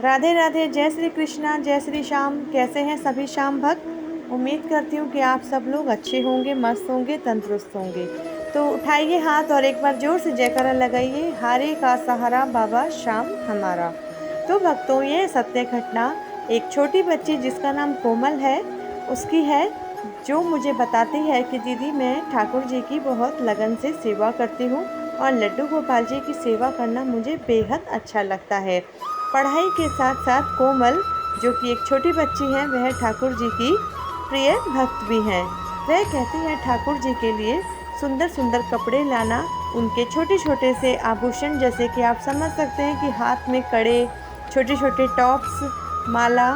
राधे राधे, जय श्री कृष्णा, जय श्री श्याम। कैसे हैं सभी श्याम भक्त। उम्मीद करती हूँ कि आप सब लोग अच्छे होंगे, मस्त होंगे, तंदुरुस्त होंगे। तो उठाइए हाथ और एक बार जोर से जयकारा लगाइए, हारे का सहारा बाबा श्याम हमारा। तो भक्तों, ये सत्य घटना एक छोटी बच्ची जिसका नाम कोमल है उसकी है, जो मुझे बताती है कि दीदी मैं ठाकुर जी की बहुत लगन से सेवा करती हूँ और लड्डू गोपाल जी की सेवा करना मुझे बेहद अच्छा लगता है। पढ़ाई के साथ साथ कोमल, जो कि एक छोटी बच्ची है, वह ठाकुर जी की प्रिय भक्त भी हैं। वह कहती है ठाकुर जी के लिए सुंदर सुंदर कपड़े लाना, उनके छोटे छोटे से आभूषण, जैसे कि आप समझ सकते हैं कि हाथ में कड़े, छोटे छोटे टॉप्स, माला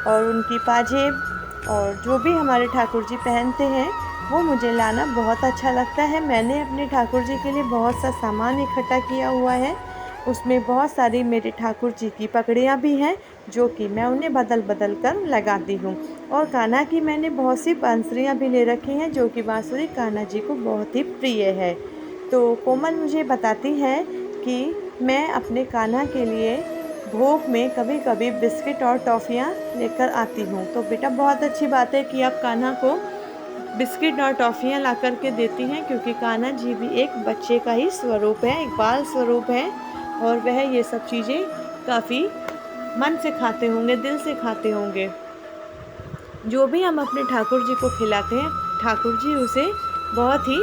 और उनकी पाजेब और जो भी हमारे ठाकुर जी पहनते हैं वो मुझे लाना बहुत अच्छा लगता है। मैंने अपने ठाकुर जी के लिए बहुत सा सामान इकट्ठा किया हुआ है। उसमें बहुत सारी मेरे ठाकुर जी की पगड़ियाँ भी हैं, जो कि मैं उन्हें बदल बदल कर लगाती हूँ। और कान्हा की मैंने बहुत सी बांसुरियाँ भी ले रखी हैं, जो कि बांसुरी कान्हा जी को बहुत ही प्रिय है। तो कोमल मुझे बताती है कि मैं अपने कान्हा के लिए भोग में कभी कभी बिस्किट और टॉफ़ियाँ लेकर आती हूँ। तो बेटा, बहुत अच्छी बात है कि आप कान्हा को बिस्किट और टॉफ़ियाँ ला कर के देती हैं, क्योंकि कान्हा जी भी एक बच्चे का ही स्वरूप है, एक बाल स्वरूप है और वह ये सब चीज़ें काफ़ी मन से खाते होंगे, दिल से खाते होंगे। जो भी हम अपने ठाकुर जी को खिलाते हैं, ठाकुर जी उसे बहुत ही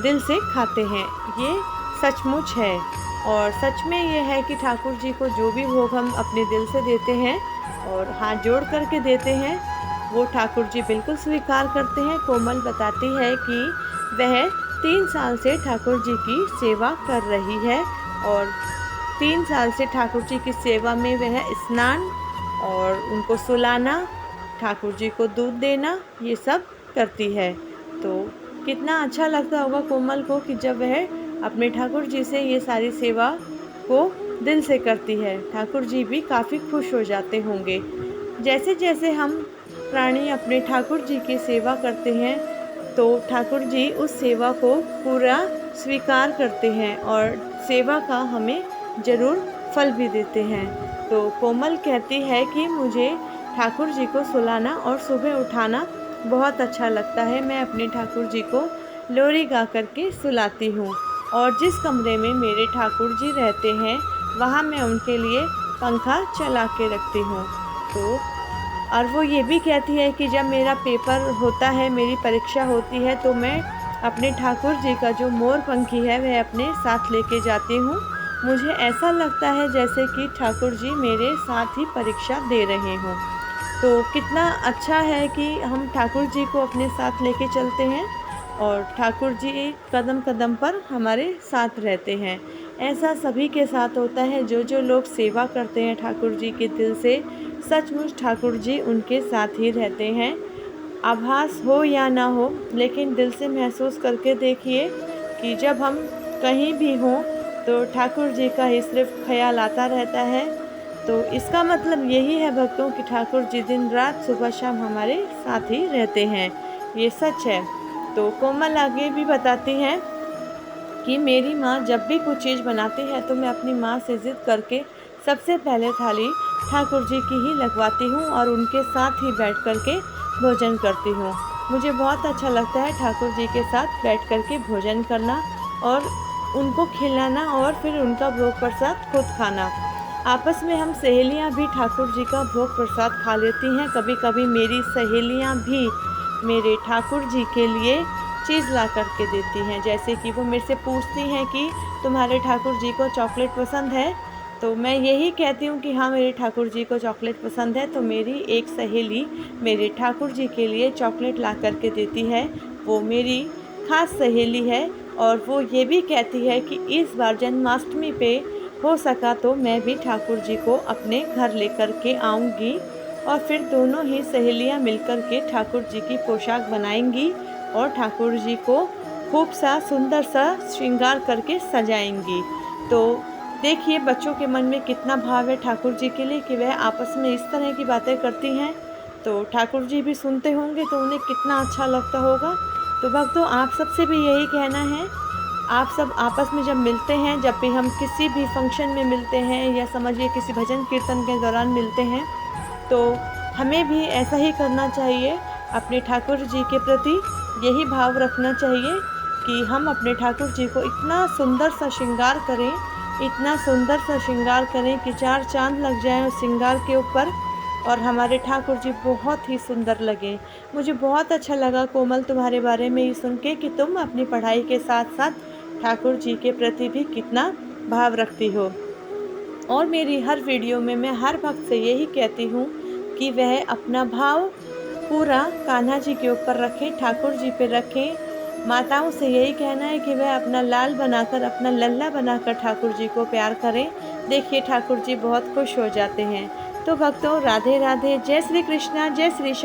दिल से खाते हैं। ये सचमुच है और सच में ये है कि ठाकुर जी को जो भी भोग हम अपने दिल से देते हैं और हाथ जोड़ करके देते हैं, वो ठाकुर जी बिल्कुल स्वीकार करते हैं। कोमल बताती है कि वह 3 साल से ठाकुर जी की सेवा कर रही है और 3 साल से ठाकुर जी की सेवा में वह स्नान और उनको सुलाना, ठाकुर जी को दूध देना, ये सब करती है। तो कितना अच्छा लगता होगा कोमल को कि जब वह अपने ठाकुर जी से ये सारी सेवा को दिल से करती है। ठाकुर जी भी काफ़ी खुश हो जाते होंगे। जैसे जैसे हम प्राणी अपने ठाकुर जी की सेवा करते हैं, तो ठाकुर जी उस सेवा को पूरा स्वीकार करते हैं और सेवा का हमें ज़रूर फल भी देते हैं। तो कोमल कहती है कि मुझे ठाकुर जी को सुलाना और सुबह उठाना बहुत अच्छा लगता है। मैं अपने ठाकुर जी को लोरी गा कर के सुलाती हूँ और जिस कमरे में मेरे ठाकुर जी रहते हैं वहाँ मैं उनके लिए पंखा चला के रखती हूँ। तो और वो ये भी कहती है कि जब मेरा पेपर होता है, मेरी परीक्षा होती है, तो मैं अपने ठाकुर जी का जो मोर पंखी है वह अपने साथ लेके जाती हूँ। मुझे ऐसा लगता है जैसे कि ठाकुर जी मेरे साथ ही परीक्षा दे रहे हों। तो कितना अच्छा है कि हम ठाकुर जी को अपने साथ लेके चलते हैं और ठाकुर जी कदम कदम पर हमारे साथ रहते हैं। ऐसा सभी के साथ होता है, जो जो लोग सेवा करते हैं ठाकुर जी के दिल से, सचमुच ठाकुर जी उनके साथ ही रहते हैं। आभास हो या ना हो, लेकिन दिल से महसूस करके देखिए कि जब हम कहीं भी हों तो ठाकुर जी का ही सिर्फ ख्याल आता रहता है। तो इसका मतलब यही है भक्तों कि ठाकुर जी दिन रात सुबह शाम हमारे साथ ही रहते हैं। ये सच है। तो कोमल आगे भी बताती हैं कि मेरी माँ जब भी कुछ चीज़ बनाती है तो मैं अपनी माँ से ज़िद करके सबसे पहले थाली ठाकुर जी की ही लगवाती हूँ और उनके साथ ही बैठ कर के भोजन करती हूँ। मुझे बहुत अच्छा लगता है ठाकुर जी के साथ बैठ कर के भोजन करना और उनको खिलाना और फिर उनका भोग प्रसाद खुद खाना। आपस में हम सहेलियाँ भी ठाकुर जी का भोग प्रसाद खा लेती हैं। कभी कभी मेरी सहेलियाँ भी मेरे ठाकुर जी के लिए चीज़ ला कर के देती हैं, जैसे कि वो मेरे से पूछती हैं कि तुम्हारे ठाकुर जी को चॉकलेट पसंद है। तो मैं यही कहती हूँ कि हाँ, मेरे ठाकुर जी को चॉकलेट पसंद है। तो मेरी एक सहेली मेरे ठाकुर जी के लिए चॉकलेट ला कर के देती है। वो मेरी ख़ास सहेली है और वो ये भी कहती है कि इस बार जन्माष्टमी पे हो सका तो मैं भी ठाकुर जी को अपने घर लेकर के आऊँगी और फिर दोनों ही सहेलियाँ मिलकर के ठाकुर जी की पोशाक बनाएंगी और ठाकुर जी को खूब सा सुंदर सा श्रृंगार करके सजाएंगी। तो देखिए बच्चों के मन में कितना भाव है ठाकुर जी के लिए कि वह आपस में इस तरह की बातें करती हैं। तो ठाकुर जी भी सुनते होंगे तो उन्हें कितना अच्छा लगता होगा। तो भक्तों, आप सबसे भी यही कहना है आप सब आपस में जब मिलते हैं, जब भी हम किसी भी फंक्शन में मिलते हैं या समझिए किसी भजन कीर्तन के दौरान मिलते हैं, तो हमें भी ऐसा ही करना चाहिए। अपने ठाकुर जी के प्रति यही भाव रखना चाहिए कि हम अपने ठाकुर जी को इतना सुंदर सा श्रृंगार करें, इतना सुंदर सा श्रृंगार करें कि 4 चाँद लग जाएँ उस श्रृंगार के ऊपर और हमारे ठाकुर जी बहुत ही सुंदर लगें। मुझे बहुत अच्छा लगा कोमल तुम्हारे बारे में ये सुन के कि तुम अपनी पढ़ाई के साथ-साथ ठाकुर जी के प्रति भी कितना भाव रखती हो। और मेरी हर वीडियो में मैं हर भक्त से यही कहती हूँ कि वह अपना भाव पूरा कान्हा जी के ऊपर रखें, ठाकुर जी पे रखें। माताओं से यही कहना है कि वह अपना लाल बनाकर, अपना लल्ला बनाकर ठाकुर जी को प्यार करें। देखिए ठाकुर जी बहुत खुश हो जाते हैं। तो भक्तों, राधे राधे, जय श्री कृष्णा, जय श्री श्याम।